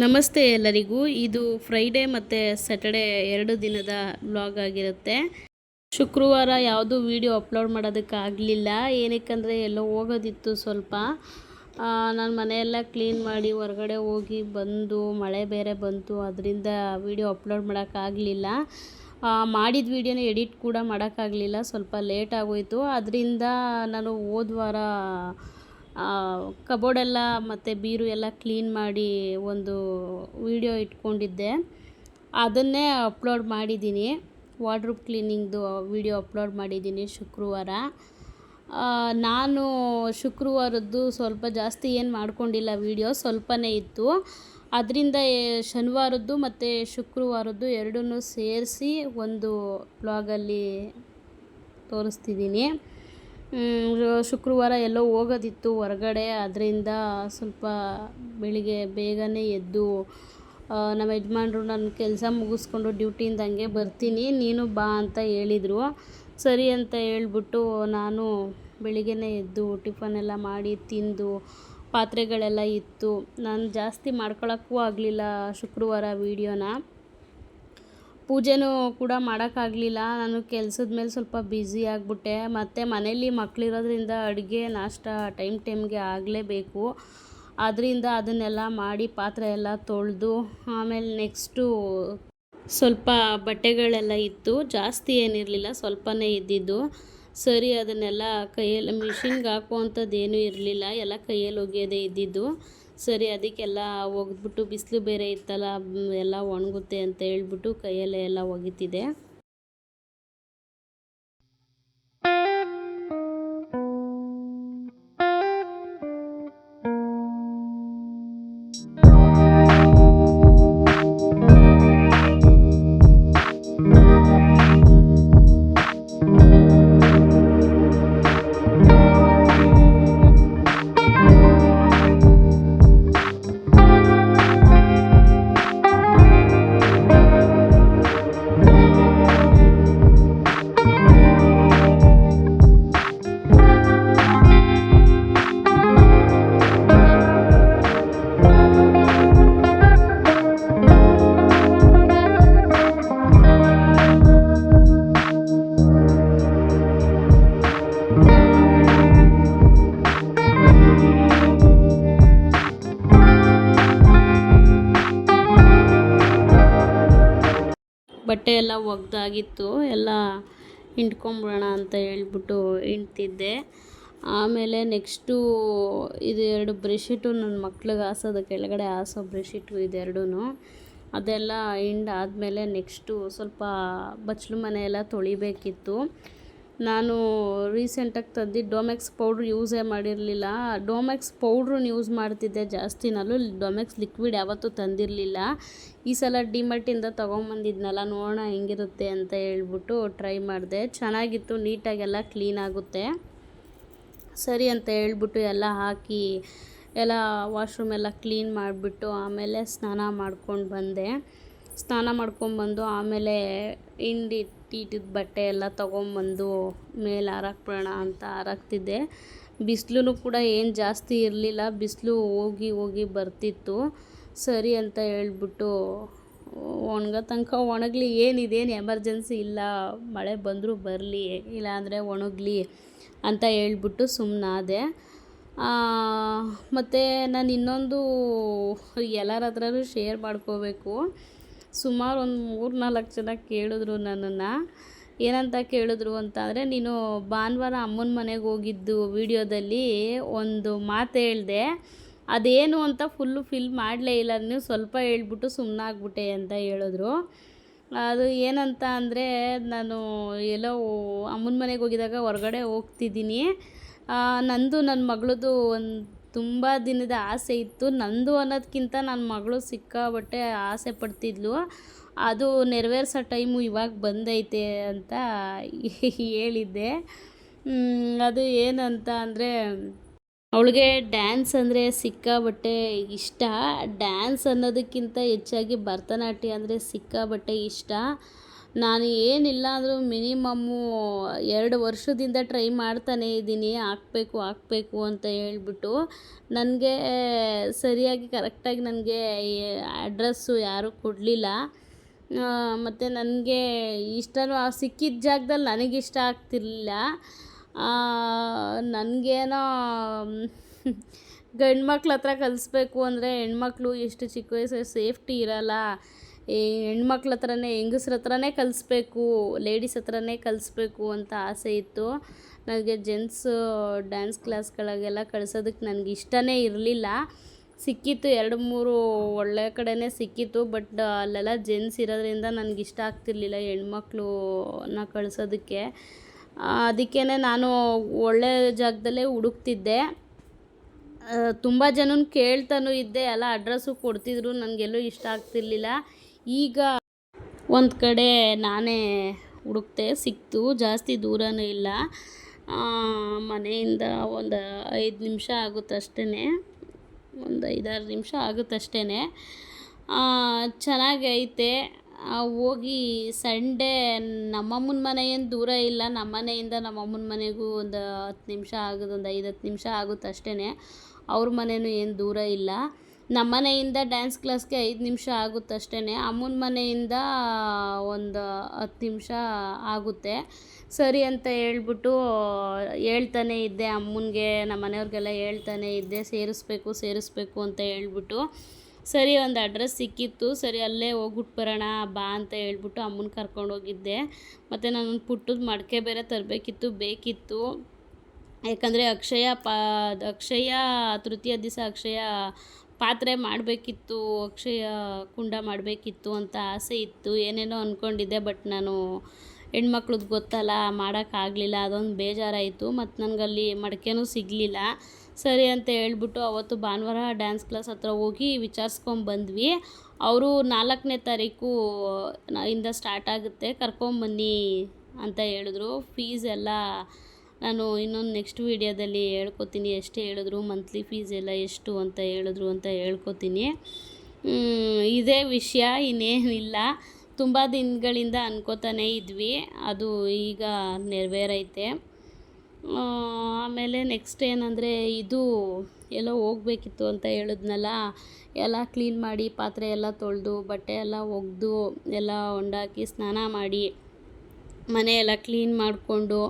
ನಮಸ್ತೆ ಎಲ್ಲರಿಗೂ. ಇದು ಫ್ರೈಡೇ ಮತ್ತು ಸ್ಯಾಟರ್ಡೇ 2 ದಿನದ ವ್ಲಾಗ್ ಆಗಿರುತ್ತೆ. ಶುಕ್ರವಾರ ಯಾವುದೂ ವಿಡಿಯೋ ಅಪ್ಲೋಡ್ ಮಾಡೋದಕ್ಕಾಗಲಿಲ್ಲ. ಏನಕ್ಕಂದರೆ ಎಲ್ಲೋ ಹೋಗೋದಿತ್ತು ಸ್ವಲ್ಪ. ನಾನು ಮನೆಯೆಲ್ಲ ಕ್ಲೀನ್ ಮಾಡಿ ಹೊರಗಡೆ ಹೋಗಿ ಬಂದು ಮಳೆ ಬೇರೆ ಬಂತು, ಅದರಿಂದ ವಿಡಿಯೋ ಅಪ್ಲೋಡ್ ಮಾಡೋಕ್ಕಾಗಲಿಲ್ಲ. ಮಾಡಿದ ವಿಡಿಯೋನ ಎಡಿಟ್ ಕೂಡ ಮಾಡೋಕ್ಕಾಗಲಿಲ್ಲ, ಸ್ವಲ್ಪ ಲೇಟ್ ಆಗೋಯಿತು. ಅದರಿಂದ ನಾನು ಹೋದ ವಾರ ಕಬೋರ್ಡೆಲ್ಲ ಮತ್ತು ಬೀರು ಎಲ್ಲ ಕ್ಲೀನ್ ಮಾಡಿ ಒಂದು ವಿಡಿಯೋ ಇಟ್ಕೊಂಡಿದ್ದೆ, ಅದನ್ನೇ ಅಪ್ಲೋಡ್ ಮಾಡಿದ್ದೀನಿ. ವಾರ್ಡ್ರೋಬ್ ಕ್ಲೀನಿಂಗ್ದು ವಿಡಿಯೋ ಅಪ್ಲೋಡ್ ಮಾಡಿದ್ದೀನಿ ಶುಕ್ರವಾರ. ನಾನು ಶುಕ್ರವಾರದ್ದು ಸ್ವಲ್ಪ ಜಾಸ್ತಿ ಏನು ಮಾಡ್ಕೊಂಡಿಲ್ಲ, ವಿಡಿಯೋ ಸ್ವಲ್ಪನೇ ಇತ್ತು. ಅದರಿಂದ ಶನಿವಾರದ್ದು ಮತ್ತು ಶುಕ್ರವಾರದ್ದು ಎರಡನ್ನೂ ಸೇರಿಸಿ ಒಂದು ವ್ಲಾಗಲ್ಲಿ ತೋರಿಸ್ತಿದ್ದೀನಿ. ಶುಕ್ರವಾರ ಎಲ್ಲೋ ಹೋಗೋದಿತ್ತು ಹೊರಗಡೆ, ಅದರಿಂದ ಸ್ವಲ್ಪ ಬೆಳಿಗ್ಗೆ ಬೇಗನೆ ಎದ್ದು ನಮ್ಮ ಯಜಮಾನ್ರು ನನ್ನ ಕೆಲಸ ಮುಗಿಸ್ಕೊಂಡು ಡ್ಯೂಟಿಯಿಂದ ಹಂಗೆ ಬರ್ತೀನಿ, ನೀನು ಬಾ ಅಂತ ಹೇಳಿದರು. ಸರಿ ಅಂತ ಹೇಳ್ಬಿಟ್ಟು ನಾನು ಬೆಳಿಗ್ಗೆನೇ ಎದ್ದು ಟಿಫನೆಲ್ಲ ಮಾಡಿ ತಿಂದು, ಪಾತ್ರೆಗಳೆಲ್ಲ ಇತ್ತು. ನಾನು ಜಾಸ್ತಿ ಮಾಡ್ಕೊಳಕ್ಕೂ ಆಗಲಿಲ್ಲ ಶುಕ್ರವಾರ ವೀಡಿಯೋನ. ಪೂಜೆನೂ ಕೂಡ ಮಾಡೋಕ್ಕಾಗಲಿಲ್ಲ, ನಾನು ಕೆಲಸದ ಮೇಲೆ ಸ್ವಲ್ಪ ಬ್ಯುಸಿ ಆಗಿಬಿಟ್ಟೆ. ಮತ್ತು ಮನೇಲಿ ಮಕ್ಕಳಿರೋದ್ರಿಂದ ಅಡುಗೆ ನಾಷ್ಟ ಟೈಮ್ಗೆ ಆಗಲೇಬೇಕು. ಅದರಿಂದ ಅದನ್ನೆಲ್ಲ ಮಾಡಿ ಪಾತ್ರೆ ಎಲ್ಲ ತೊಳೆದು, ಆಮೇಲೆ ನೆಕ್ಸ್ಟು ಸ್ವಲ್ಪ ಬಟ್ಟೆಗಳೆಲ್ಲ ಇತ್ತು, ಜಾಸ್ತಿ ಏನಿರಲಿಲ್ಲ, ಸ್ವಲ್ಪನೇ ಇದ್ದಿದ್ದು. ಸರಿ ಅದನ್ನೆಲ್ಲ ಕೈಯಲ್ಲಿ ಮಿಷಿನ್ಗೆ ಹಾಕುವಂಥದ್ದು ಏನೂ ಇರಲಿಲ್ಲ, ಎಲ್ಲ ಕೈಯಲ್ಲಿ ಒಗೆಯೋದೇ ಇದ್ದಿದ್ದು. ಸರಿ ಅದಕ್ಕೆಲ್ಲ ಒಗೆದ್ಬಿಟ್ಟು, ಬಿಸಿಲು ಬೇರೆ ಇತ್ತಲ್ಲ, ಎಲ್ಲ ಒಣಗುತ್ತೆ ಅಂತ ಹೇಳ್ಬಿಟ್ಟು ಕೈಯಲ್ಲೇ ಎಲ್ಲ ಒಗಿತಿದ್ದೆ. ಬಟ್ಟೆ ಎಲ್ಲ ಒಗ್ದಾಗಿತ್ತು, ಎಲ್ಲ ಹಿಂಡ್ಕೊಂಬಿಡೋಣ ಅಂತ ಹೇಳ್ಬಿಟ್ಟು ಹಿಂಡ್ತಿದ್ದೆ. ಆಮೇಲೆ ನೆಕ್ಸ್ಟು ಇದು 2 ಬ್ರೆಶೀಟು ನನ್ನ ಮಕ್ಳಿಗೆ ಹಾಸೋದು, ಕೆಳಗಡೆ ಹಾಸೋ ಬ್ರೆಶೀಟು ಇದೆರಡೂ. ಅದೆಲ್ಲ ಹಿಂಡಾದ್ಮೇಲೆ ನೆಕ್ಸ್ಟು ಸ್ವಲ್ಪ ಬಚ್ಚಲು ಮನೆ ಎಲ್ಲ ತೊಳಿಬೇಕಿತ್ತು. ನಾನು ರೀಸೆಂಟಾಗಿ ತಂದಿದ್ದು ಡೋಮೆಕ್ಸ್ ಪೌಡ್ರ್ ಯೂಸೇ ಮಾಡಿರಲಿಲ್ಲ. ಡೋಮೆಕ್ಸ್ ಪೌಡ್ರನ್ನ ಯೂಸ್ ಮಾಡ್ತಿದ್ದೆ ಜಾಸ್ತಿ, ನಾನು ಡೋಮೆಕ್ಸ್ ಲಿಕ್ವಿಡ್ ಯಾವತ್ತೂ ತಂದಿರಲಿಲ್ಲ. ಈ ಸಲ ಡಿಮಾರ್ಟಿಂದ ತೊಗೊಂಬಂದಿದ್ನಲ್ಲ, ನೋಡೋಣ ಹೆಂಗಿರುತ್ತೆ ಅಂತ ಹೇಳ್ಬಿಟ್ಟು ಟ್ರೈ ಮಾಡಿದೆ. ಚೆನ್ನಾಗಿತ್ತು, ನೀಟಾಗೆಲ್ಲ ಕ್ಲೀನ್ ಆಗುತ್ತೆ. ಸರಿ ಅಂತ ಹೇಳ್ಬಿಟ್ಟು ಎಲ್ಲ ಹಾಕಿ ಎಲ್ಲ ವಾಶ್ರೂಮ್ ಎಲ್ಲ ಕ್ಲೀನ್ ಮಾಡಿಬಿಟ್ಟು ಆಮೇಲೆ ಸ್ನಾನ ಮಾಡ್ಕೊಂಡು ಬಂದೆ. ಸ್ನಾನ ಮಾಡ್ಕೊಂಬಂದು ಆಮೇಲೆ ಹಿಂಡಿಟ್ಟಿದ್ದ ಬಟ್ಟೆ ಎಲ್ಲ ತೊಗೊಂಬಂದು ಮೇಲೆ ಹಾರಾಕ್ಬಿಡೋಣ ಅಂತ ಹಾರಾಕ್ತಿದ್ದೆ. ಬಿಸಿಲು ಕೂಡ ಏನು ಜಾಸ್ತಿ ಇರಲಿಲ್ಲ, ಬಿಸಿಲು ಹೋಗಿ ಹೋಗಿ ಬರ್ತಿತ್ತು. ಸರಿ ಅಂತ ಹೇಳ್ಬಿಟ್ಟು ಒಣಗೋ ತನಕ ಒಣಗಲಿ, ಏನಿದೇನು ಎಮರ್ಜೆನ್ಸಿ ಇಲ್ಲ, ಮಳೆ ಬಂದರೂ ಬರಲಿ, ಇಲ್ಲಾಂದರೆ ಒಣಗಲಿ ಅಂತ ಹೇಳ್ಬಿಟ್ಟು ಸುಮ್ಮನಾದೆ. ಮತ್ತು ನಾನು ಇನ್ನೊಂದು ಎಲ್ಲರ ಹತ್ರನೂ ಶೇರ್ ಮಾಡ್ಕೋಬೇಕು. ಸುಮಾರು ಒಂದು 3-4 ಜನ ಕೇಳಿದ್ರು ನನ್ನನ್ನು. ಏನಂತ ಕೇಳಿದ್ರು ಅಂತ ಅಂದರೆ, ನೀನು ಭಾನುವಾರ ಅಮ್ಮನ ಮನೆಗೆ ಹೋಗಿದ್ದು ವಿಡಿಯೋದಲ್ಲಿ ಒಂದು ಮಾತು ಹೇಳಿದೆ, ಅದೇನು ಅಂತ ಫುಲ್ಲು ಫಿಲ್ ಮಾಡಲೇ ಇಲ್ಲ, ನೀವು ಸ್ವಲ್ಪ ಹೇಳ್ಬಿಟ್ಟು ಸುಮ್ಮನಾಗ್ಬಿಟ್ಟೆ ಅಂತ ಹೇಳಿದ್ರು. ಅದು ಏನಂತ ಅಂದರೆ, ನಾನು ಎಲ್ಲೋ ಅಮ್ಮನ ಮನೆಗೆ ಹೋಗಿದಾಗ ಹೊರಗಡೆ ಹೋಗ್ತಿದ್ದೀನಿ, ನಂದು ನನ್ನ ಮಗಳದು ಒಂದು ತುಂಬ ದಿನದ ಆಸೆ ಇತ್ತು. ನಂದು ಅನ್ನೋದಕ್ಕಿಂತ ನನ್ನ ಮಗಳು ಸಿಕ್ಕಾಬಟ್ಟೆ ಆಸೆ ಪಡ್ತಿದ್ಲು, ಅದು ನೆರವೇರಿಸೋ ಟೈಮು ಇವಾಗ ಬಂದೈತೆ ಅಂತ ಹೇಳಿದ್ದೆ. ಅದು ಏನಂತ ಅಂದರೆ, ಅವಳಿಗೆ ಡ್ಯಾನ್ಸ್ ಅಂದರೆ ಸಿಕ್ಕಾಬಟ್ಟೆ ಇಷ್ಟ. ಡ್ಯಾನ್ಸ್ ಅನ್ನೋದಕ್ಕಿಂತ ಹೆಚ್ಚಾಗಿ ಭರತನಾಟ್ಯ ಅಂದರೆ ಸಿಕ್ಕಾಬಟ್ಟೆ ಇಷ್ಟ. ನಾನು ಏನಿಲ್ಲ ಅಂದರೂ ಮಿನಿಮಮ್ಮು 2 ವರ್ಷದಿಂದ ಟ್ರೈ ಮಾಡ್ತಾನೇ ಇದ್ದೀನಿ, ಹಾಕಬೇಕು ಅಂತ ಹೇಳ್ಬಿಟ್ಟು. ನನಗೆ ಸರಿಯಾಗಿ ಕರೆಕ್ಟಾಗಿ ನನಗೆ ಅಡ್ರೆಸ್ಸು ಯಾರೂ ಕೊಡಲಿಲ್ಲ. ಮತ್ತು ನನಗೆ ಇಷ್ಟನೂ ಸಿಕ್ಕಿದ ಜಾಗದಲ್ಲಿ ನನಗಿಷ್ಟ ಆಗ್ತಿರ್ಲಿಲ್ಲ. ನನಗೇನೋ ಗಂಡು ಮಕ್ಳ ಹತ್ರ ಕಲಿಸ್ಬೇಕು ಅಂದರೆ ಹೆಣ್ಮಕ್ಳು ಎಷ್ಟು ಚಿಕ್ಕ ವಯಸ್ಸಲ್ಲಿ ಸೇಫ್ಟಿ ಇರಲ್ಲ, ಈ ಹೆಣ್ಮಕ್ಳ ಹತ್ರನೇ ಹೆಂಗಸ್ರ ಹತ್ರನೇ ಕಲಿಸ್ಬೇಕು, ಲೇಡೀಸ್ ಹತ್ರನೇ ಕಲಿಸ್ಬೇಕು ಅಂತ ಆಸೆ ಇತ್ತು. ನನಗೆ ಜೆಂಟ್ಸ್ ಡ್ಯಾನ್ಸ್ ಕ್ಲಾಸ್ಗಳಿಗೆಲ್ಲ ಕಳ್ಸೋದಕ್ಕೆ ನನಗೆ ಇಷ್ಟನೇ ಇರಲಿಲ್ಲ. ಸಿಕ್ಕಿತ್ತು 2-3 ಒಳ್ಳೆ ಕಡೆನೇ ಸಿಕ್ಕಿತ್ತು, ಬಟ್ ಅಲ್ಲೆಲ್ಲ ಜೆಂಟ್ಸ್ ಇರೋದ್ರಿಂದ ನನಗಿಷ್ಟ ಆಗ್ತಿರ್ಲಿಲ್ಲ ಹೆಣ್ಮಕ್ಳನ್ನ ಕಳ್ಸೋದಕ್ಕೆ. ಅದಕ್ಕೇ ನಾನು ಒಳ್ಳೆ ಜಾಗದಲ್ಲೇ ಹುಡುಕ್ತಿದ್ದೆ. ತುಂಬ ಜನನ ಕೇಳ್ತಾನೂ ಇದ್ದೆ, ಎಲ್ಲ ಅಡ್ರೆಸ್ಸು ಕೊಡ್ತಿದ್ರು, ನನಗೆಲ್ಲೂ ಇಷ್ಟ ಆಗ್ತಿರ್ಲಿಲ್ಲ. ಈಗ ಒಂದು ಕಡೆ ನಾನೇ ಹುಡುಕ್ತೆ, ಸಿಕ್ತು. ಜಾಸ್ತಿ ದೂರನೂ ಇಲ್ಲ, ಮನೆಯಿಂದ ಒಂದು 5 ನಿಮಿಷ ಆಗುತ್ತಷ್ಟೇ, ಒಂದು 5-6 ನಿಮಿಷ ಆಗುತ್ತಷ್ಟೇ. ಚೆನ್ನಾಗೈತೆ. ಹೋಗಿ ಸಂಡೇ ನಮ್ಮಮ್ಮನ ಮನೆ ಏನು ದೂರ ಇಲ್ಲ, ನಮ್ಮ ಮನೆಯಿಂದ ನಮ್ಮಮ್ಮನ ಮನೆಗೂ ಒಂದು 10 ನಿಮಿಷ ಆಗೋದು, ಒಂದು 5-10 ನಿಮಿಷ ಆಗುತ್ತಷ್ಟೇ. ಅವ್ರ ಮನೆಯೂ ಏನು ದೂರ ಇಲ್ಲ. ನಮ್ಮ ಮನೆಯಿಂದ ಡ್ಯಾನ್ಸ್ ಕ್ಲಾಸ್ಗೆ 5 ನಿಮಿಷ ಆಗುತ್ತಷ್ಟೇ, ಅಮ್ಮನ ಮನೆಯಿಂದ ಒಂದು 10 ನಿಮಿಷ ಆಗುತ್ತೆ. ಸರಿ ಅಂತ ಹೇಳ್ಬಿಟ್ಟು ಹೇಳ್ತಾನೆ ಇದ್ದೆ ಅಮ್ಮನಿಗೆ, ನಮ್ಮ ಮನೆಯವ್ರಿಗೆಲ್ಲ ಹೇಳ್ತಾನೆ ಇದ್ದೆ, ಸೇರಿಸ್ಬೇಕು ಅಂತ ಹೇಳ್ಬಿಟ್ಟು. ಸರಿ, ಒಂದು ಅಡ್ರೆಸ್ ಸಿಕ್ಕಿತ್ತು, ಸರಿ ಅಲ್ಲೇ ಹೋಗ್ಬಿಟ್ಟು ಬರೋಣ ಬಾ ಅಂತ ಹೇಳ್ಬಿಟ್ಟು ಅಮ್ಮನ ಕರ್ಕೊಂಡೋಗಿದ್ದೆ. ಮತ್ತು ನಾನೊಂದು ಪುಟ್ಟದ ಮಡಿಕೆ ಬೇರೆ ಬೇಕಿತ್ತು. ಯಾಕಂದರೆ ಅಕ್ಷಯ ತೃತೀಯ ದಿವಸ ಅಕ್ಷಯ ಪಾತ್ರೆ ಮಾಡಬೇಕಿತ್ತು, ಅಕ್ಷಯ ಕುಂಡ ಮಾಡಬೇಕಿತ್ತು ಅಂತ ಆಸೆ ಇತ್ತು. ಏನೇನೋ ಅಂದ್ಕೊಂಡಿದ್ದೆ, ಬಟ್ ನಾನು ಹೆಣ್ಮಕ್ಳದ್ದು ಗೊತ್ತಲ್ಲ, ಮಾಡೋಕ್ಕಾಗಲಿಲ್ಲ. ಅದೊಂದು ಬೇಜಾರಾಯಿತು. ಮತ್ತು ನನಗಲ್ಲಿ ಮಡಿಕೆನೂ ಸಿಗಲಿಲ್ಲ. ಸರಿ ಅಂತ ಹೇಳ್ಬಿಟ್ಟು ಅವತ್ತು ಭಾನುವಾರ ಡ್ಯಾನ್ಸ್ ಕ್ಲಾಸ್ ಹತ್ರ ಹೋಗಿ ವಿಚಾರಿಸ್ಕೊಂಬಂದ್ವಿ. ಅವರು 4ನೇ ತಾರೀಕು ಇಂದ ಸ್ಟಾರ್ಟ್ ಆಗುತ್ತೆ, ಕರ್ಕೊಂಬನ್ನಿ ಅಂತ ಹೇಳಿದ್ರು. ಫೀಸ್ ಎಲ್ಲ ನಾನು ಇನ್ನೊಂದು ನೆಕ್ಸ್ಟ್ ವೀಡಿಯೋದಲ್ಲಿ ಹೇಳ್ಕೊತೀನಿ, ಎಷ್ಟು ಹೇಳಿದ್ರು, ಮಂತ್ಲಿ ಫೀಸ್ ಎಲ್ಲ ಎಷ್ಟು ಅಂತ ಹೇಳಿದ್ರು ಅಂತ ಹೇಳ್ಕೊತೀನಿ. ಇದೇ ವಿಷಯ, ಇನ್ನೇನಿಲ್ಲ. ತುಂಬ ದಿನಗಳಿಂದ ಅನ್ಕೋತಾನೇ ಇದ್ವಿ, ಅದು ಈಗ ನೆರವೇರೈತೆ. ಆಮೇಲೆ ನೆಕ್ಸ್ಟ್ ಏನಂದರೆ, ಇದು ಎಲ್ಲೋ ಹೋಗ್ಬೇಕಿತ್ತು ಅಂತ ಹೇಳಿದ್ನಲ್ಲ, ಎಲ್ಲ ಕ್ಲೀನ್ ಮಾಡಿ, ಪಾತ್ರೆ ಎಲ್ಲ ತೊಳೆದು, ಬಟ್ಟೆ ಎಲ್ಲ ಒಗೆದು, ಎಲ್ಲ ಹೊಂಡಾಕಿ ಸ್ನಾನ ಮಾಡಿ, ಮನೆ ಎಲ್ಲ ಕ್ಲೀನ್ ಮಾಡಿಕೊಂಡು,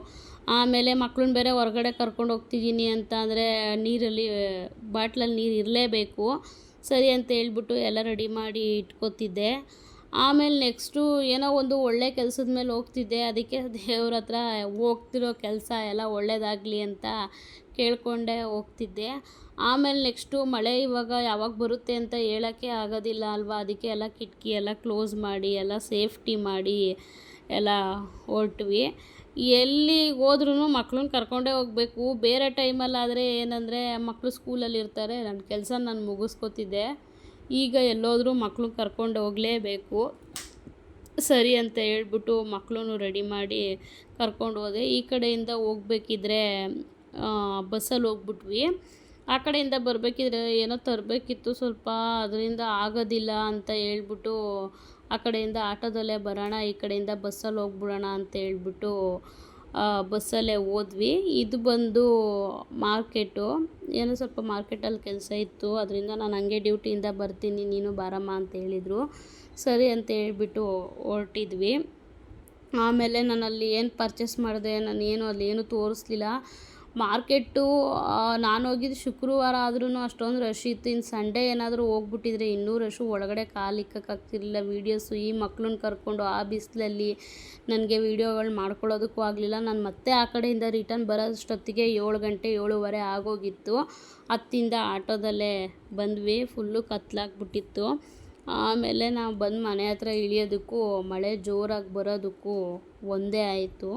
ಆಮೇಲೆ ಮಕ್ಳನ್ನ ಬೇರೆ ಹೊರಗಡೆ ಕರ್ಕೊಂಡು ಹೋಗ್ತಿದ್ದೀನಿ ಅಂತ ಅಂದರೆ ನೀರಲ್ಲಿ ಬಾಟ್ಲಲ್ಲಿ ನೀರು ಇರಲೇಬೇಕು. ಸರಿ ಅಂತ ಹೇಳ್ಬಿಟ್ಟು ಎಲ್ಲ ರೆಡಿ ಮಾಡಿ ಇಟ್ಕೋತಿದ್ದೆ. ಆಮೇಲೆ ನೆಕ್ಸ್ಟು ಏನೋ ಒಂದು ಒಳ್ಳೆ ಕೆಲಸದ ಮೇಲೆ ಹೋಗ್ತಿದ್ದೆ, ಅದಕ್ಕೆ ದೇವ್ರ ಹತ್ರ ಹೋಗ್ತಿರೋ ಕೆಲಸ ಎಲ್ಲ ಒಳ್ಳೆಯದಾಗಲಿ ಅಂತ ಕೇಳ್ಕೊಂಡೆ ಹೋಗ್ತಿದ್ದೆ. ಆಮೇಲೆ ನೆಕ್ಸ್ಟು ಮಳೆ ಇವಾಗ ಯಾವಾಗ ಬರುತ್ತೆ ಅಂತ ಹೇಳೋಕ್ಕೆ ಆಗೋದಿಲ್ಲ ಅಲ್ವಾ, ಅದಕ್ಕೆ ಎಲ್ಲ ಕಿಟಕಿ ಎಲ್ಲ ಕ್ಲೋಸ್ ಮಾಡಿ, ಎಲ್ಲ ಸೇಫ್ಟಿ ಮಾಡಿ ಎಲ್ಲ ಹೊರಟ್ವಿ. ಎಲ್ಲಿಗೆ ಹೋದ್ರೂ ಮಕ್ಳನ್ನ ಕರ್ಕೊಂಡೇ ಹೋಗಬೇಕು. ಬೇರೆ ಟೈಮಲ್ಲಾದರೆ ಏನಂದರೆ ಮಕ್ಕಳು ಸ್ಕೂಲಲ್ಲಿ ಇರ್ತಾರೆ, ನನ್ನ ಕೆಲಸ ನಾನು ಮುಗಿಸ್ಕೊತಿದ್ದೆ. ಈಗ ಎಲ್ಲೋದ್ರೂ ಮಕ್ಕಳು ಕರ್ಕೊಂಡು ಹೋಗಲೇಬೇಕು. ಸರಿ ಅಂತ ಹೇಳ್ಬಿಟ್ಟು ಮಕ್ಕಳನ್ನು ರೆಡಿ ಮಾಡಿ ಕರ್ಕೊಂಡು ಹೋದೆ. ಈ ಕಡೆಯಿಂದ ಹೋಗ್ಬೇಕಿದ್ರೆ ಬಸ್ಸಲ್ಲಿ ಹೋಗ್ಬಿಟ್ವಿ. ಆ ಕಡೆಯಿಂದ ಬರಬೇಕಿದ್ರೆ ಏನೋ ತರಬೇಕಿತ್ತು ಸ್ವಲ್ಪ, ಅದರಿಂದ ಆಗೋದಿಲ್ಲ ಅಂತ ಹೇಳ್ಬಿಟ್ಟು ಆ ಕಡೆಯಿಂದ ಆಟೋದಲ್ಲೇ ಬರೋಣ, ಈ ಕಡೆಯಿಂದ ಬಸ್ಸಲ್ಲಿ ಹೋಗ್ಬಿಡೋಣ ಅಂತ ಹೇಳ್ಬಿಟ್ಟು ಬಸ್ಸಲ್ಲೇ ಹೋದ್ವಿ. ಇದು ಬಂದು ಮಾರ್ಕೆಟು, ಏನೋ ಸ್ವಲ್ಪ ಮಾರ್ಕೆಟಲ್ಲಿ ಕೆಲಸ ಇತ್ತು, ಅದರಿಂದ ನಾನು ಹಂಗೆ ಡ್ಯೂಟಿಯಿಂದ ಬರ್ತೀನಿ, ನೀನು ಬಾರಮ್ಮ ಅಂತ ಹೇಳಿದರು. ಸರಿ ಅಂತ ಹೇಳ್ಬಿಟ್ಟು ಹೊರಟಿದ್ವಿ. ಆಮೇಲೆ ನಾನಲ್ಲಿ ಏನು ಪರ್ಚೇಸ್ ಮಾಡಿದೆ, ನಾನು ಅಲ್ಲಿ ಏನೂ ತೋರಿಸ್ಲಿಲ್ಲ. ಮಾರ್ಕೆಟು ನಾನು ಹೋಗಿದ್ದು ಶುಕ್ರವಾರ ಆದ್ರೂ ಅಷ್ಟೊಂದು ರಶ್ ಇತ್ತು. ಇನ್ನು ಸಂಡೇ ಏನಾದರೂ ಹೋಗ್ಬಿಟ್ಟಿದ್ರೆ ಇನ್ನೂ ರಶ್ಶು, ಒಳಗಡೆ ಕಾಲಿಕ್ಕಾಗ್ತಿರ್ಲಿಲ್ಲ. ವೀಡಿಯೋಸು ಈ ಮಕ್ಳನ್ನ ಕರ್ಕೊಂಡು ಆ ಬಿಸಿಲಲ್ಲಿ ನನಗೆ ವೀಡಿಯೋಗಳು ಮಾಡ್ಕೊಳ್ಳೋದಕ್ಕೂ ಆಗಲಿಲ್ಲ. ನಾನು ಮತ್ತೆ ಆ ಕಡೆಯಿಂದ ರಿಟರ್ನ್ ಬರೋಷ್ಟೊತ್ತಿಗೆ 7 ಗಂಟೆ 7:15 ಆಗೋಗಿತ್ತು. ಹತ್ತಿಂದ ಆಟೋದಲ್ಲೇ ಬಂದ್ವಿ, ಫುಲ್ಲು ಕತ್ಲಾಗ್ಬಿಟ್ಟಿತ್ತು. ಆಮೇಲೆ ನಾವು ಬಂದು ಮನೆ ಹತ್ರ ಇಳಿಯೋದಕ್ಕೂ ಮಳೆ ಜೋರಾಗಿ ಬರೋದಕ್ಕೂ ಒಂದೇ ಆಯಿತು.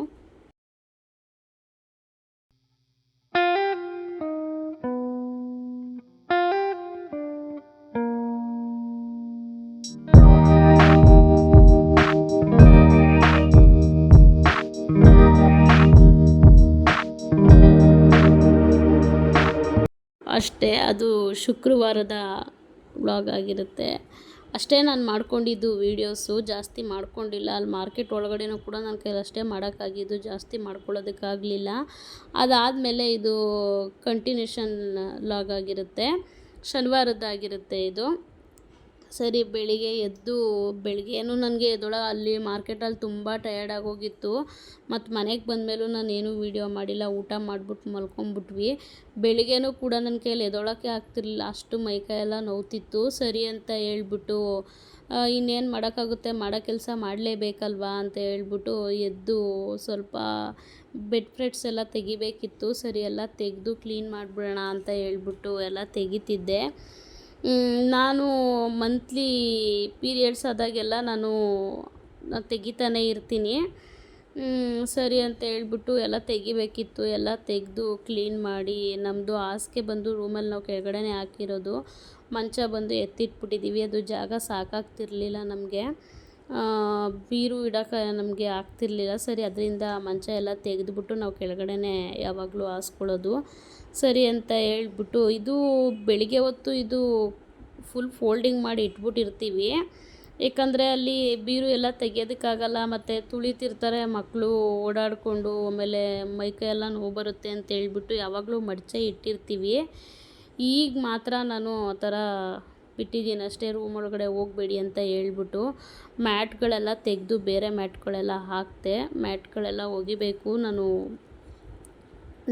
ಅಷ್ಟೇ, ಅದು ಶುಕ್ರವಾರದ ವ್ಲಾಗ್ ಆಗಿರುತ್ತೆ. ಅಷ್ಟೇ ನಾನು ಮಾಡ್ಕೊಂಡಿದ್ದು ವೀಡಿಯೋಸು, ಜಾಸ್ತಿ ಮಾಡ್ಕೊಂಡಿಲ್ಲ. ಅಲ್ಲಿ ಮಾರ್ಕೆಟ್ ಒಳಗಡೆನೂ ಕೂಡ ನನ್ನ ಕೈಲಿ ಅಷ್ಟೇ ಮಾಡೋಕ್ಕಾಗಿದ್ದು, ಜಾಸ್ತಿ ಮಾಡ್ಕೊಳ್ಳೋದಕ್ಕಾಗಲಿಲ್ಲ. ಅದಾದಮೇಲೆ ಇದು ಕಂಟಿನ್ಯೂಷನ್ ಲಾಗ್ ಆಗಿರುತ್ತೆ, ಶನಿವಾರದ್ದಾಗಿರುತ್ತೆ ಇದು. ಸರಿ, ಬೆಳಿಗ್ಗೆ ಎದ್ದು ಬೆಳಿಗ್ಗೆನೂ ನನಗೆ ಅಲ್ಲಿ ಮಾರ್ಕೆಟಲ್ಲಿ ತುಂಬ ಟಯರ್ಡ್ ಆಗೋಗಿತ್ತು. ಮತ್ತು ಮನೆಗೆ ಬಂದಮೇಲೂ ನಾನೇನು ವೀಡಿಯೋ ಮಾಡಿಲ್ಲ, ಊಟ ಮಾಡಿಬಿಟ್ಟು ಮಲ್ಕೊಂಬಿಟ್ವಿ. ಬೆಳಿಗ್ಗೆನೂ ಕೂಡ ನನ್ನ ಕೈಯಲ್ಲಿ ಎದ್ದೊಳಕ್ಕೆ ಆಗ್ತಿರ್ಲಿಲ್ಲ, ಅಷ್ಟು ಮೈಕೈಯೆಲ್ಲ ನೋವ್ತಿತ್ತು. ಸರಿ ಅಂತ ಹೇಳ್ಬಿಟ್ಟು ಇನ್ನೇನು ಮಾಡೋಕ್ಕಾಗುತ್ತೆ, ಮಾಡೋ ಕೆಲಸ ಮಾಡಲೇಬೇಕಲ್ವಾ ಅಂತ ಹೇಳ್ಬಿಟ್ಟು ಎದ್ದು ಸ್ವಲ್ಪ ಬೆಡ್ ಫ್ರೆಡ್ಸ್ ಎಲ್ಲ ತೆಗಿಬೇಕಿತ್ತು. ಸರಿ, ಎಲ್ಲ ತೆಗೆದು ಕ್ಲೀನ್ ಮಾಡಿಬಿಡೋಣ ಅಂತ ಹೇಳ್ಬಿಟ್ಟು ಎಲ್ಲ ತೆಗಿತಿದ್ದೆ. ನಾನು ಮಂತ್ಲಿ ಪೀರಿಯಡ್ಸ್ ಆದಾಗೆಲ್ಲ ನಾನು ತೆಗಿತಾನೆ ಇರ್ತೀನಿ. ಸರಿ ಅಂತ ಹೇಳ್ಬಿಟ್ಟು ಎಲ್ಲ ತೆಗಿಬೇಕಿತ್ತು. ಎಲ್ಲ ತೆಗೆದು ಕ್ಲೀನ್ ಮಾಡಿ, ನಮ್ಮದು ಹಾಸಿಗೆ ಬಂದು ರೂಮಲ್ಲಿ ನಾವು ಕೆಳಗಡೆನೇ ಹಾಕಿರೋದು, ಮಂಚ ಬಂದು ಎತ್ತಿಟ್ಬಿಟ್ಟಿದ್ದೀವಿ. ಅದು ಜಾಗ ಸಾಕಾಗ್ತಿರ್ಲಿಲ್ಲ ನಮಗೆ, ಬೀರು ಇಡೋಕೆ ನಮಗೆ ಆಗ್ತಿರ್ಲಿಲ್ಲ. ಸರಿ, ಅದರಿಂದ ಮಂಚ ಎಲ್ಲ ತೆಗೆದುಬಿಟ್ಟು ನಾವು ಕೆಳಗಡೆನೇ ಯಾವಾಗಲೂ ಹಾಸ್ಕೊಳ್ಳೋದು. ಸರಿ ಅಂತ ಹೇಳ್ಬಿಟ್ಟು ಇದು ಬೆಳಿಗ್ಗೆ ಹೊತ್ತು ಇದು ಫುಲ್ ಫೋಲ್ಡಿಂಗ್ ಮಾಡಿ ಇಟ್ಬಿಟ್ಟಿರ್ತೀವಿ. ಏಕೆಂದರೆ ಅಲ್ಲಿ ಬೀರು ಎಲ್ಲ ತೆಗಿಯೋದಕ್ಕಾಗಲ್ಲ, ಮತ್ತು ತುಳಿತಿರ್ತಾರೆ ಮಕ್ಕಳು ಓಡಾಡಿಕೊಂಡು, ಆಮೇಲೆ ಮೈಕೈ ಎಲ್ಲ ನೋವು ಬರುತ್ತೆ ಅಂತ ಹೇಳ್ಬಿಟ್ಟು ಯಾವಾಗಲೂ ಮಡಚೆ ಇಟ್ಟಿರ್ತೀವಿ. ಈಗ ಮಾತ್ರ ನಾನು ಆ ಥರ ಬಿಟ್ಟಿದ್ದೀನಿ ಅಷ್ಟೇ, ರೂಮ್ ಒಳಗಡೆ ಹೋಗಬೇಡಿ ಅಂತ ಹೇಳ್ಬಿಟ್ಟು. ಮ್ಯಾಟ್ಗಳೆಲ್ಲ ತೆಗೆದು ಬೇರೆ ಮ್ಯಾಟ್ಗಳೆಲ್ಲ ಹಾಕಿದೆ. ಮ್ಯಾಟ್ಗಳೆಲ್ಲ ಒಗಿಬೇಕು, ನಾನು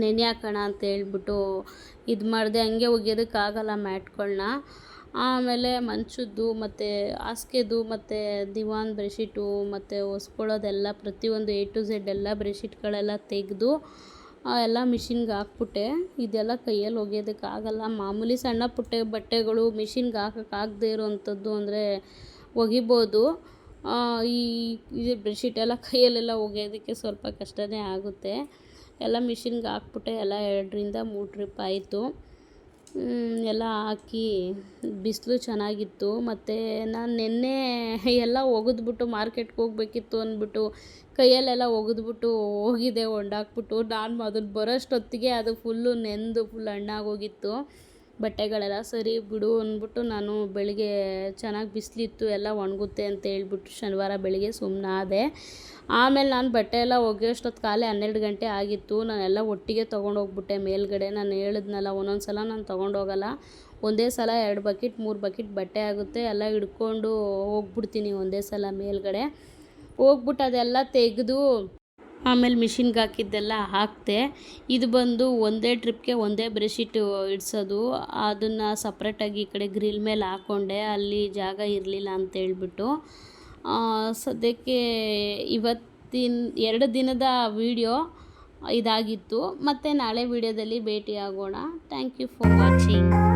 ನೆನೆ ಹಾಕೋಣ ಅಂತ ಹೇಳ್ಬಿಟ್ಟು ಇದು ಮಾಡಿದೆ. ಹಂಗೆ ಒಗೆಯೋದಕ್ಕಾಗಲ್ಲ ಮ್ಯಾಟ್ಗಳನ್ನ. ಆಮೇಲೆ ಮಂಚದ್ದು ಮತ್ತು ಹಾಸಿಗೆದು ಮತ್ತು ದಿವಾನ್ ಬೆಡ್ಶೀಟು ಮತ್ತು ಒಸ್ಕೊಳ್ಳೋದೆಲ್ಲ ಪ್ರತಿಯೊಂದು A to Z ಎಲ್ಲ ಬೆಡ್ಶೀಟ್ಗಳೆಲ್ಲ ತೆಗೆದು ಎಲ್ಲ ಮಿಷಿನ್ಗೆ ಹಾಕ್ಬಿಟ್ಟೆ. ಇದೆಲ್ಲ ಕೈಯಲ್ಲಿ ಒಗೆಯೋದಕ್ಕಾಗಲ್ಲ. ಮಾಮೂಲಿ ಸಣ್ಣ ಪುಟ್ಟ ಬಟ್ಟೆಗಳು ಮಿಷಿನ್ಗೆ ಹಾಕೋಕ್ಕಾಗದೇ ಇರೋವಂಥದ್ದು ಅಂದರೆ ಒಗಿಬೋದು. ಈ ಬೆಡ್ಶೀಟೆಲ್ಲ ಕೈಯಲ್ಲೆಲ್ಲ ಒಗೆಯೋದಕ್ಕೆ ಸ್ವಲ್ಪ ಕಷ್ಟನೇ ಆಗುತ್ತೆ. ಎಲ್ಲ ಮಿಷಿನ್ಗೆ ಹಾಕ್ಬಿಟ್ಟೆ. ಎಲ್ಲ 2ರಿಂದ 3 ಟ್ರಿಪ್ ಆಯಿತು. ಎಲ್ಲ ಹಾಕಿ, ಬಿಸಿಲು ಚೆನ್ನಾಗಿತ್ತು. ಮತ್ತು ನಾನು ನೆನ್ನೆ ಎಲ್ಲ ಒಗೆದ್ಬಿಟ್ಟು ಮಾರ್ಕೆಟ್ಗೆ ಹೋಗ್ಬೇಕಿತ್ತು ಅಂದ್ಬಿಟ್ಟು ಕೈಯಲ್ಲೆಲ್ಲ ಒಗೆದ್ಬಿಟ್ಟು ಹೋಗಿದ್ದೆ ಹೊಂಡಾಕ್ಬಿಟ್ಟು. ನಾನು ಅದನ್ನು ಬರೋಷ್ಟೊತ್ತಿಗೆ ಅದು ಫುಲ್ಲು ನೆಂದು ಫುಲ್ ಹಣ್ಣಾಗೋಗಿತ್ತು ಬಟ್ಟೆಗಳೆಲ್ಲ. ಸರಿ ಬಿಡು ಅಂದ್ಬಿಟ್ಟು ನಾನು ಬೆಳಿಗ್ಗೆ ಚೆನ್ನಾಗಿ ಬಿಸಿಲಿತ್ತು, ಎಲ್ಲ ಒಣಗುತ್ತೆ ಅಂತ ಹೇಳ್ಬಿಟ್ಟು ಶನಿವಾರ ಬೆಳಿಗ್ಗೆ ಸುಮ್ಮನಾದೆ. ಆಮೇಲೆ ನಾನು ಬಟ್ಟೆ ಎಲ್ಲ ಒಗೆಯೋಷ್ಟೊತ್ತು ಕಾಲೇ 12 ಗಂಟೆ ಆಗಿತ್ತು. ನಾನೆಲ್ಲ ಒಟ್ಟಿಗೆ ತೊಗೊಂಡೋಗ್ಬಿಟ್ಟೆ ಮೇಲ್ಗಡೆ. ನಾನು ಹೇಳಿದ್ನಲ್ಲ, ಒಂದೊಂದು ಸಲ ನಾನು ತೊಗೊಂಡೋಗಲ್ಲ, ಒಂದೇ ಸಲ 2 ಬಕೆಟ್ 3 ಬಕೆಟ್ ಬಟ್ಟೆ ಆಗುತ್ತೆ, ಎಲ್ಲ ಹಿಡ್ಕೊಂಡು ಹೋಗ್ಬಿಡ್ತೀನಿ ಒಂದೇ ಸಲ ಮೇಲ್ಗಡೆ. ಹೋಗ್ಬಿಟ್ಟು ಅದೆಲ್ಲ ತೆಗೆದು ಆಮೇಲೆ ಮಿಷಿನ್ಗೆ ಹಾಕಿದ್ದೆಲ್ಲ ಹಾಕಿದೆ. ಇದು ಬಂದು ಒಂದೇ ಟ್ರಿಪ್ಗೆ ಒಂದೇ ಬೆಡ್ಶೀಟು ಇಡ್ಸೋದು. ಅದನ್ನು ಸಪ್ರೇಟಾಗಿ ಈ ಕಡೆ ಗ್ರಿಲ್ ಮೇಲೆ ಹಾಕ್ಕೊಂಡೆ, ಅಲ್ಲಿ ಜಾಗ ಇರಲಿಲ್ಲ ಅಂತೇಳ್ಬಿಟ್ಟು. ಸದ್ಯಕ್ಕೆ ಇವತ್ತಿನ 2 ದಿನದ ವೀಡಿಯೋ ಇದಾಗಿತ್ತು. ಮತ್ತು ನಾಳೆ ವೀಡಿಯೋದಲ್ಲಿ ಭೇಟಿಯಾಗೋಣ. Thank you for watching.